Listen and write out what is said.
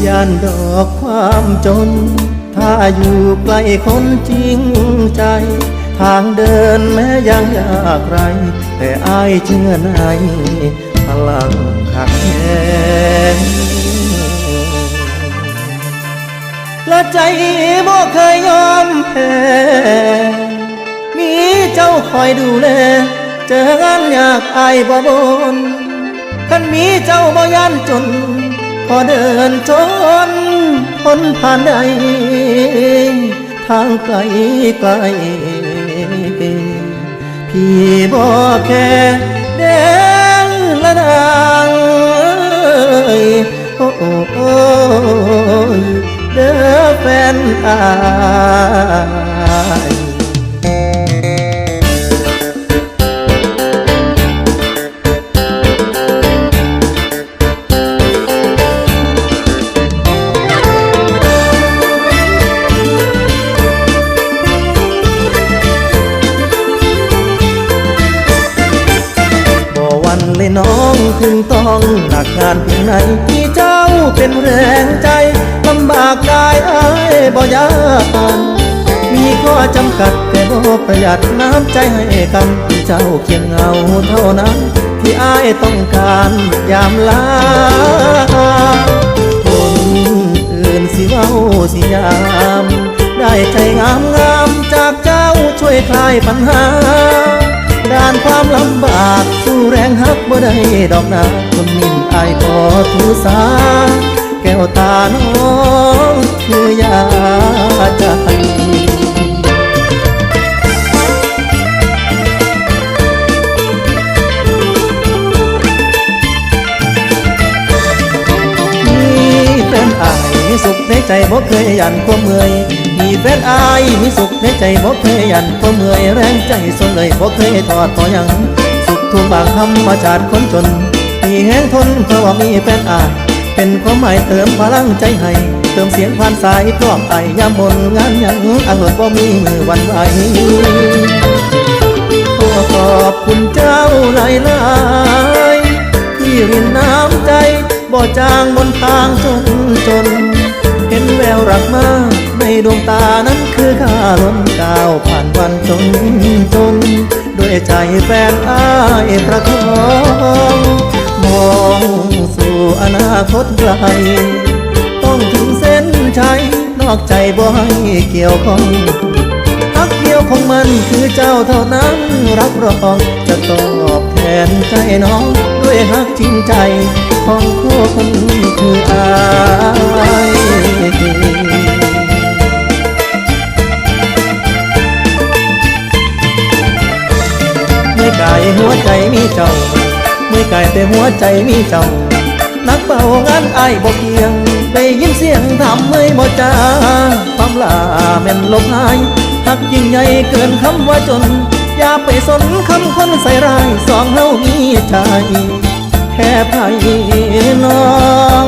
ยานดอกความจนถ้าอยู่ใกล้คนจริงใจทางเดินแม้ยังยากไรแต่อายเชื่อในพลังขักแข็งและใจบ่เคยยอมแพ้มีเจ้าคอยดูแลเจองานอยากอายบ่บนคันมีเจ้าบ่ยันจนพอเดินจนพ้นผ่านใดทางไกลไกลพี่บ่แค่เดินละนางโอ้โอ้เด้อแฟนอายเลยน้องถึงต้องหนักงานเพียงไหนที่เจ้าเป็นแรงใจลำบากกายอ้ายบ่ยานมีข้อจำกัดแต่บ่ประหยัดน้ำใจให้กันที่เจ้าเคียงเงาเท่านั้นที่อ้ายต้องการยามลาคนอื่นสิเว้าสิยามได้ใจงามงามจากเจ้าช่วยคลายปัญหาด้านความลำบากสู้แรงฮักบ่ได้ดอกนาคนนิ่มอายขอทูสาแก้วตาน้องคือยาใจมีแฟนอายมีสุขในใจบ่เคยยันความเมื่อยมีแฟนอายมีสุขในใจบ่เคยยันความเมื่อยแรงใจส่งเลยบ่เคยทอดต่อยังสุขทุกบางธรรมชาติคนจนมีแห้งทนเพราะว่ามีแฟนอายเป็นความหมายเติมพลังใจให้เติมเสียงผ่านสายกล่อมไอยามบนงานยังอาเหิดบ่มีมือวันไหวขอบคุณเจ้าหลายๆที่รินน้ำใจบ่จางบนทางจนเห็นแววรักมาในดวงตานั้นคือข้าล้นก้าวผ่านวันจนด้วยใจแฟนอ้ายประคองมองสู่อนาคตไกลต้องถึงเส้นชัยนอกใจบ่ให้เกี่ยวข้องรักเดียวของมันคือเจ้าเท่านั้นรับรองจะตอบแทนใจน้องด้วยฮักจริงใจของคนคืออายเมื่อกายหัวใจมีเจ้าเมื่อกายแต่หัวใจมีเจ้านักเบางานอายบอกเพียงได้ยินเสียงทำเมื่อยบ่จ้าความลาแม่นลบหายหักยิ่งใหญ่เกินคำว่าจนอย่าไปสนคำคนใส่ร้ายสองเฮามีใจแค่ไผน้อง